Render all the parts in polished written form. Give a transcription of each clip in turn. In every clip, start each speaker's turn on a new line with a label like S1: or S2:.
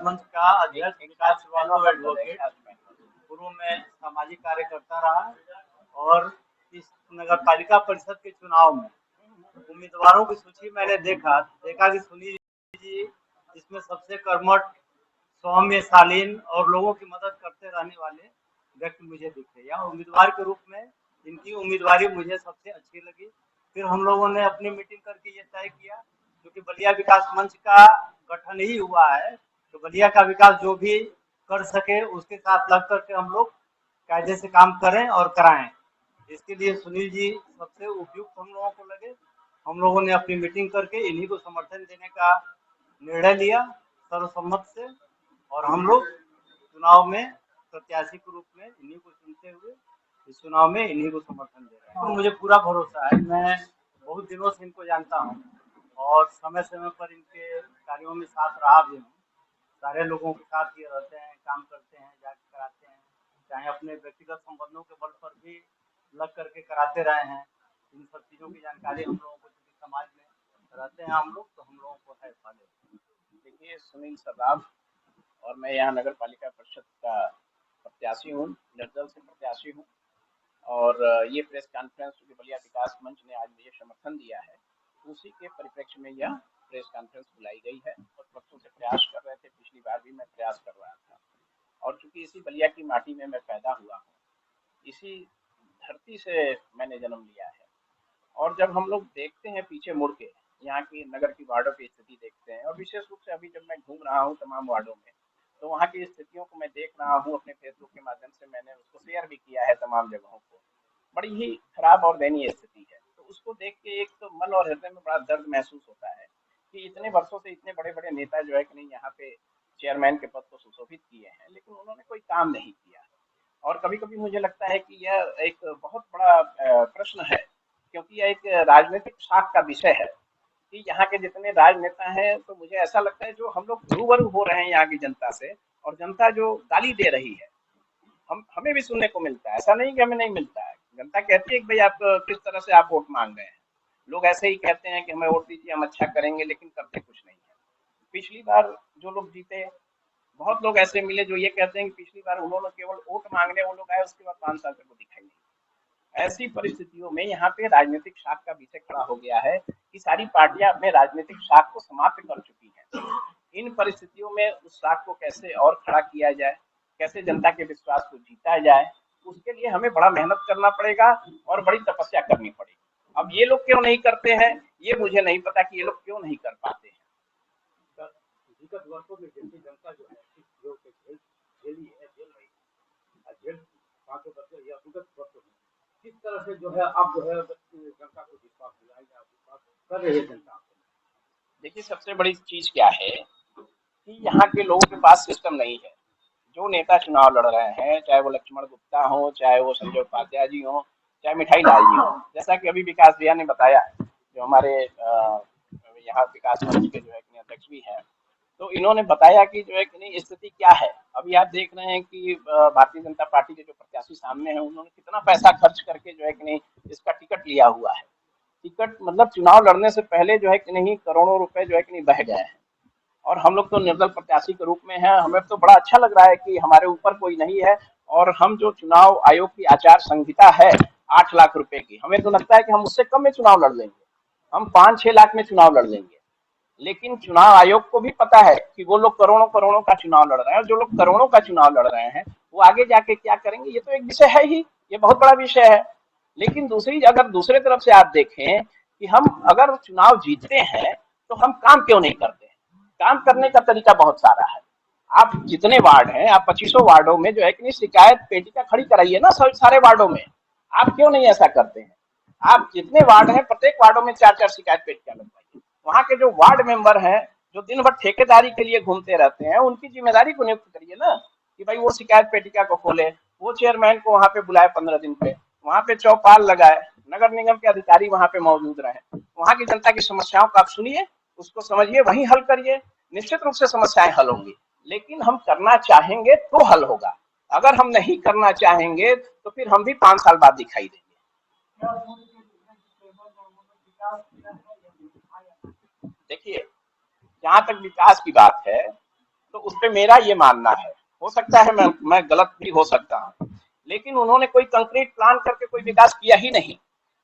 S1: मंच का अध्यक्ष विकास श्रीवास्तव एडवोकेट। पूर्व में सामाजिक कार्यकर्ता रहा और इस नगर पालिका परिषद के चुनाव में उम्मीदवारों की सूची मैंने देखा कि सुनील जी इसमें सबसे कर्मठ, सौम्य, शालीन और लोगों की मदद करते रहने वाले व्यक्ति मुझे दिखे। या उम्मीदवार के रूप में इनकी उम्मीदवारी मुझे सबसे अच्छी लगी। फिर हम लोगों ने अपनी मीटिंग करके ये तय किया, क्योंकि बलिया विकास मंच का गठन ही हुआ है, तो बलिया का विकास जो भी कर सके उसके साथ लग करके हम लोग कायदे से काम करें और कराएं। इसके लिए सुनील जी सबसे उपयुक्त हम लोगों को लगे। हम लोगों ने अपनी मीटिंग करके इन्हीं को समर्थन देने का निर्णय लिया सर्वसम्मत से, और हम लोग चुनाव में प्रत्याशी के रूप में इन्हीं को चुनते हुए इस चुनाव में इन्हीं को समर्थन दे रहे हैं। तो मुझे पूरा भरोसा है, मैं बहुत दिनों से इनको जानता हूँ और समय समय पर इनके कार्यों में साथ रहा भी हूँ। सारे लोगों के साथ ये रहते हैं, काम करते हैं, जाके कराते हैं, चाहे अपने व्यक्तिगत संबंधों के बल पर भी लग करके कराते रहे हैं। इन सब चीज़ों की जानकारी हम लोगों को, क्योंकि समाज में रहते हैं हम लोग, तो हम लोगों को है पहले।
S2: देखिए सुनील सदाब, और मैं यहाँ नगर पालिका परिषद का प्रत्याशी हूँ, निर्दल से प्रत्याशी हूँ। और ये प्रेस कॉन्फ्रेंस जो बलिया विकास मंच ने आज मुझे समर्थन दिया है, उसी के परिप्रेक्ष्य में यह प्रेस कॉन्फ्रेंस बुलाई गई है। और बच्चों से प्रयास कर रहे थे, पिछली बार भी मैं प्रयास कर रहा था। और चूंकि इसी बलिया की माटी में मैं पैदा हुआ हूँ, इसी धरती से मैंने जन्म लिया है। और जब हम लोग देखते हैं पीछे मुड़ के यहाँ की नगर की वार्डों की स्थिति देखते हैं, और विशेष रूप से अभी जब मैं घूम रहा हूँ तमाम वार्डों में, तो वहाँ की स्थितियों को मैं देख रहा हूँ। अपने फेसबुक के माध्यम से मैंने उसको शेयर भी किया है तमाम जगहों को। बड़ी ही खराब और दयनीय स्थिति है। तो उसको देख के एक तो मन और हृदय में बड़ा दर्द महसूस होता है कि इतने वर्षों से इतने बड़े बड़े नेता जो है कि नहीं यहाँ पे चेयरमैन के पद को सुशोभित किए हैं, लेकिन उन्होंने कोई काम नहीं किया। और कभी कभी मुझे लगता है कि यह एक बहुत बड़ा प्रश्न है, क्योंकि यह एक राजनीतिक शाख का विषय है कि यहाँ के जितने राजनेता हैं, तो मुझे ऐसा लगता है जो हम लोग रूबरू हो रहे हैं यहाँ की जनता से, और जनता जो गाली दे रही है, हमें भी सुनने को मिलता है। ऐसा नहीं कि हमें नहीं मिलता है। जनता कहती है कि भाई आप किस तरह से आप वोट मांग रहे हैं। लोग ऐसे ही कहते हैं कि हमें वोट दीजिए, हम अच्छा करेंगे, लेकिन करते कुछ नहीं है। पिछली बार जो लोग जीते, बहुत लोग ऐसे मिले जो ये कहते हैं कि पिछली बार उन्होंने केवल वोट मांगने वो लोग आए, उसके बाद 5 साल तक वो दिखाई नहीं। ऐसी परिस्थितियों में यहाँ पे राजनीतिक शाख का विषय खड़ा हो गया है कि सारी पार्टियां अपने राजनीतिक शाख को समाप्त कर चुकी हैं। इन परिस्थितियों में उस शाख को कैसे और खड़ा किया जाए, कैसे जनता के विश्वास को जीता जाए, उसके लिए हमें बड़ा मेहनत करना पड़ेगा और बड़ी तपस्या करनी पड़ेगी। अब ये लोग क्यों नहीं करते हैं, ये मुझे नहीं पता कि ये लोग क्यों नहीं कर पाते हैं।
S1: विगत वर्षों में जैसी जनता जो है झेली है, झेल रही है, झेल 5 वर्षों या विगत वर्षों में किस तरह से जो है आप जो है जनता को विश्वास दिलाएंगे, आप विश्वास कर रही है जनता?
S2: देखिए सबसे बड़ी चीज क्या है कि यहाँ के लोगों के पास सिस्टम नहीं है। जो नेता चुनाव लड़ रहे हैं, चाहे वो लक्ष्मण गुप्ता हो, चाहे वो संजय उपाध्याय जी हो, चाहे मिठाई लाल जी हो, जैसा कि अभी विकास भैया ने बताया, जो हमारे यहाँ विकास मंच के जो है अध्यक्ष भी हैं, तो इन्होंने बताया कि जो है कि नहीं स्थिति क्या है। अभी आप देख रहे हैं कि भारतीय जनता पार्टी के जो प्रत्याशी सामने हैं, उन्होंने कितना पैसा खर्च करके जो है कि नहीं इसका टिकट लिया हुआ है। टिकट मतलब चुनाव लड़ने से पहले जो है कि नहीं करोड़ों रुपए जो है कि नहीं बह गए हैं। और हम लोग तो निर्दल प्रत्याशी के रूप में हैं, हमें तो बड़ा अच्छा लग रहा है कि हमारे ऊपर कोई नहीं है। और हम जो चुनाव आयोग की आचार संहिता है 8 लाख रुपए की, हमें तो लगता है कि हम उससे कम में चुनाव लड़ लेंगे, हम 5-6 लाख में चुनाव लड़ लेंगे। लेकिन चुनाव आयोग को भी पता है कि वो लोग करोड़ों करोड़ों का चुनाव लड़ रहे हैं, और जो लोग करोड़ों का चुनाव लड़ रहे हैं वो आगे जाके क्या करेंगे, ये तो एक विषय है ही, ये बहुत बड़ा विषय है। लेकिन अगर दूसरे तरफ से आप देखें कि हम अगर चुनाव जीतते हैं तो हम काम क्यों नहीं करते। काम करने का तरीका बहुत सारा है। आप जितने वार्ड हैं, आप 2500 वार्डों में जो है कि शिकायत पेटिका खड़ी कराइए ना, सारे वार्डों में। आप क्यों नहीं ऐसा करते हैं। आप जितने वार्ड हैं, प्रत्येक वार्डों में 4-4 शिकायत पेटिका लगवाइए। वहां के जो वार्ड मेंबर हैं, जो दिन भर ठेकेदारी के लिए घूमते रहते हैं, उनकी जिम्मेदारी को नियुक्त करिए ना, कि भाई वो शिकायत पेटिका को खोले, वो चेयरमैन को वहां पे बुलाए 15 दिन पे, वहां पे चौपाल लगाए, नगर निगम के अधिकारी वहां पे मौजूद रहे, वहां की जनता की समस्याओं को आप सुनिए, उसको समझिए, वहीं हल करिए। निश्चित रूप से समस्याएं हल होंगी, लेकिन हम करना चाहेंगे तो हल होगा। अगर हम नहीं करना चाहेंगे तो फिर हम भी 5 साल बाद दिखाई देंगे। देखिए जहां तक विकास की बात है, तो उस पे मेरा ये मानना है, हो सकता है मैं गलत भी हो सकता हूँ, लेकिन उन्होंने कोई कंक्रीट प्लान करके कोई विकास किया ही नहीं।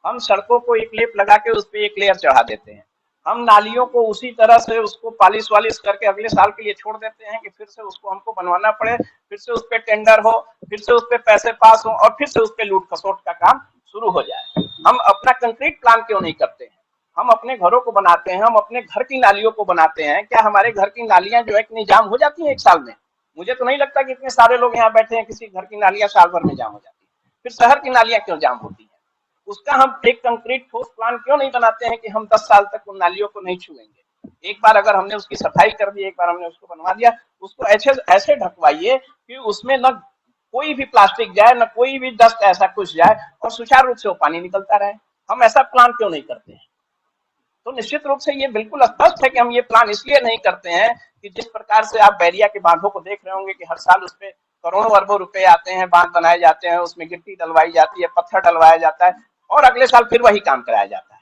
S2: हम सड़कों को एक लेप लगा के उस पर एक लेयर चढ़ा देते हैं, हम नालियों को उसी तरह से उसको पॉलिश वालिश करके अगले साल के लिए छोड़ देते हैं कि फिर से उसको हमको बनवाना पड़े, फिर से उस पर टेंडर हो, फिर से उस पर पैसे पास हो और फिर से उस पर लूट खसोट का काम शुरू हो जाए। हम अपना कंक्रीट प्लान क्यों नहीं करते हैं? हम अपने घरों को बनाते हैं, हम अपने घर की नालियों को बनाते हैं। क्या हमारे घर की नालियां जो है इतनी जाम हो जाती हैं एक साल में? मुझे तो नहीं लगता कि इतने सारे लोग यहाँ बैठे हैं किसी घर की नालियां साल भर में जाम हो जाती है। फिर शहर की नालियां क्यों जाम होती है? उसका हम एक कंक्रीट ठोस प्लान क्यों नहीं बनाते हैं कि हम 10 साल तक उन नालियों को नहीं छुएंगे? एक बार अगर हमने उसकी सफाई कर दी, एक बार हमने उसको बनवा दिया, उसको ऐसे ऐसे ढकवाइए कि उसमें न कोई भी प्लास्टिक जाए, न कोई भी डस्ट ऐसा कुछ जाए, और सुचारू रूप से वो पानी निकलता रहे। हम ऐसा प्लान क्यों नहीं करते हैं? तो निश्चित रूप से ये बिल्कुल स्पष्ट है कि हम ये प्लान इसलिए नहीं करते हैं कि जिस प्रकार से आप बैरिया के बांधों को देख रहे होंगे कि हर साल उसपे करोड़ों अरबों रुपए आते हैं, बांध बनाए जाते हैं, उसमें गिट्टी डलवाई जाती है, पत्थर डलवाया जाता है और अगले साल फिर वही काम कराया जाता है।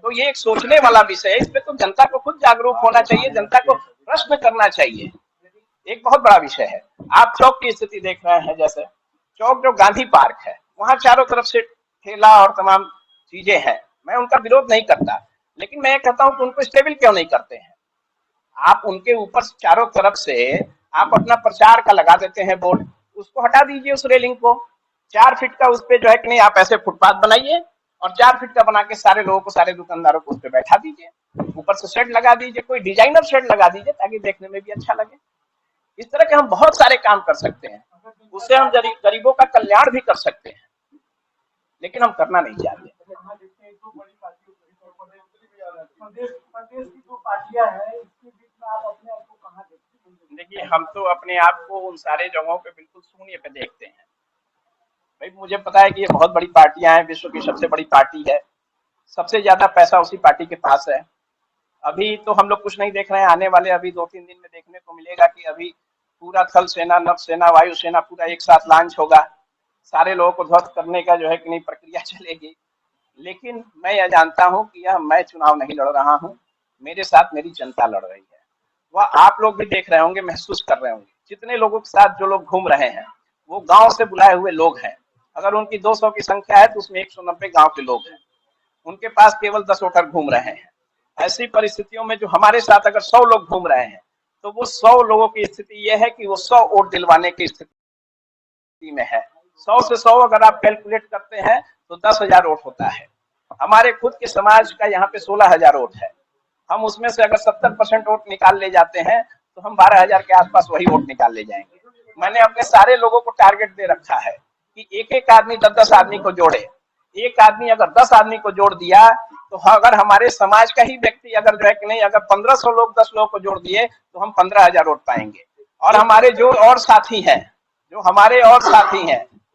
S2: तो ये एक सोचने वाला विषय है, इस पे तो जनता को खुद जागरूक होना चाहिए, जनता को प्रश्न करना चाहिए। एक बहुत बड़ा विषय है। आप चौक की स्थिति देख रहे हैं, जैसे चौक जो गांधी पार्क है, वहां चारों तरफ से ठेला और तमाम चीजें हैं। मैं उनका विरोध नहीं करता, लेकिन मैं कहता हूं कि उनको स्टेबल क्यों नहीं करते हैं? आप उनके ऊपर चारों तरफ से आप अपना प्रचार का लगा देते हैं बोर्ड, उसको हटा दीजिए उस रेलिंग को। 4 फीट का उस पे जो है कि नहीं, आप ऐसे फुटपाथ बनाइए और 4 फीट का बना के सारे लोगों को, सारे दुकानदारों को उस पे बैठा दीजिए। ऊपर से शेड लगा दीजिए, कोई डिजाइनर शेड लगा दीजिए ताकि देखने में भी अच्छा लगे। इस तरह के हम बहुत सारे काम कर सकते हैं, उससे हम गरीबों का कल्याण भी कर सकते हैं, लेकिन हम करना नहीं चाहते। देखिए, हम तो अपने आप को उन सारे जगहों पे बिल्कुल शून्य पे देखते हैं। भाई मुझे पता है कि ये बहुत बड़ी पार्टियां हैं, विश्व की सबसे बड़ी पार्टी है, सबसे ज्यादा पैसा उसी पार्टी के पास है। अभी तो हम लोग कुछ नहीं देख रहे हैं, आने वाले अभी 2-3 दिन में देखने को मिलेगा कि अभी पूरा थल सेना, नभ सेना, वायु सेना पूरा एक साथ लॉन्च होगा, सारे लोगों को ध्वस्त करने का जो है कि नहीं प्रक्रिया चलेगी। लेकिन मैं यह जानता हूं कि यह मैं चुनाव नहीं लड़ रहा हूं, मेरे साथ मेरी जनता लड़ रही है। वह आप लोग भी देख रहे होंगे, महसूस कर रहे होंगे, जितने लोगों के साथ जो लोग घूम रहे हैं वो गांव से बुलाए हुए लोग हैं। अगर उनकी 200 की संख्या है तो उसमें 190 गांव के लोग हैं, उनके पास केवल 10 वोटर घूम रहे हैं। ऐसी परिस्थितियों में जो हमारे साथ अगर 100 लोग घूम रहे हैं, तो वो 100 लोगों की स्थिति यह है कि वो 100 वोट दिलवाने की स्थिति में है। 100 से 100 अगर आप कैलकुलेट करते हैं तो 10,000 वोट होता है। हमारे खुद के समाज का यहाँ पे 16,000 वोट है। हम उसमें से अगर 70% वोट निकाल ले जाते हैं तो हम 12,000 के आसपास वही वोट निकाल ले जाएंगे। मैंने अपने सारे लोगों को टारगेट दे रखा है कि एक एक आदमी 10-10 आदमी को जोड़े। एक आदमी अगर 10 आदमी को जोड़ दिया तो अगर हमारे समाज का ही व्यक्ति अगर जो है कि नहीं, अगर 1500 लोग 10 लोगों को जोड़ दिए तो हम 15,000 वोट पाएंगे। और हमारे जो और साथी हैं,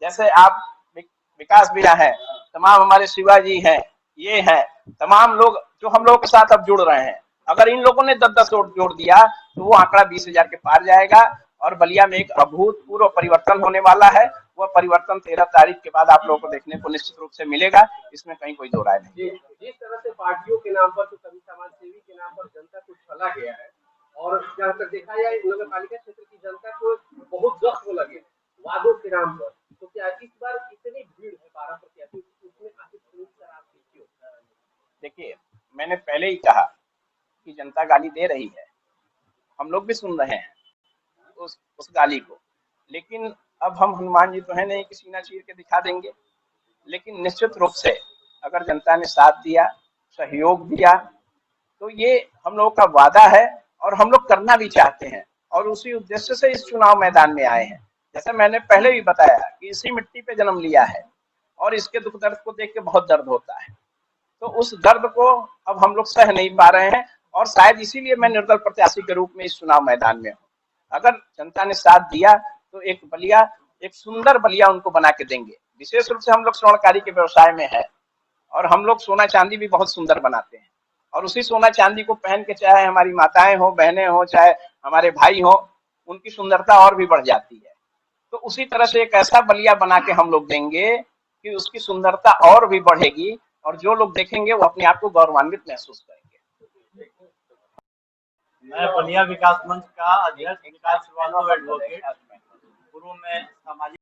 S2: जैसे आप विकास भैया हैं, तमाम हमारे शिवाजी हैं, ये हैं, तमाम लोग जो हम लोग के साथ अब जुड़ रहे हैं, अगर इन लोगों ने 10-10 वोट जोड़ दिया तो वो आंकड़ा 20,000 के पार जाएगा और बलिया में एक अभूतपूर्व परिवर्तन होने वाला है। वह परिवर्तन 13 तारीख के बाद आप लोगों को देखने को निश्चित रूप से मिलेगा, इसमें कहीं कोई दो राय नहीं।
S3: जिस तरह से पार्टियों के नाम पर, तो कभी समाज सेवी के नाम पर जनता को छला गया है, और जहाँ तक देखा जाए नगर पालिका क्षेत्र की जनता को बहुत जख्म लगे वादों के नाम पर, तो क्या इस बार इतनी भीड़ है 12 प्रत्याशी उसमें आखिर क्यों?
S2: देखिए, मैंने पहले ही कहा कि जनता गाली दे रही है, हम लोग भी सुन रहे हैं उस गाली को, लेकिन अब हम हनुमान जी तो है नहीं कि सीना चीर के दिखा देंगे। लेकिन निश्चित रूप से अगर जनता ने साथ दिया, सहयोग दिया, तो ये हम लोगों का वादा है और हम लोग करना भी चाहते हैं और उसी उद्देश्य से इस चुनाव मैदान में आए हैं। जैसे मैंने पहले भी बताया कि इसी मिट्टी पे जन्म लिया है और इसके दुख दर्द को देख के बहुत दर्द होता है, तो उस दर्द को अब हम लोग सह नहीं पा रहे हैं और शायद इसीलिए मैं निर्दल प्रत्याशी के रूप में इस चुनाव मैदान में हूँ। अगर जनता ने साथ दिया तो एक बलिया, एक सुंदर बलिया उनको बना के देंगे। विशेष रूप से हम लोग स्वर्णकारी के व्यवसाय में है और हम लोग सोना चांदी भी बहुत सुंदर बनाते हैं और उसी सोना चांदी को पहन के चाहे हमारी माताएं हो, बहनें हो, चाहे हमारे भाई हो, उनकी सुंदरता और भी बढ़ जाती है। तो उसी तरह से एक ऐसा बलिया बना के हम लोग देंगे कि उसकी सुंदरता और भी बढ़ेगी और जो लोग देखेंगे वो अपने आप को गौरवान्वित महसूस करेंगे।
S1: मैं बलिया विकास मंच का अध्यक्ष विकास श्रीवास्तव एडवोकेट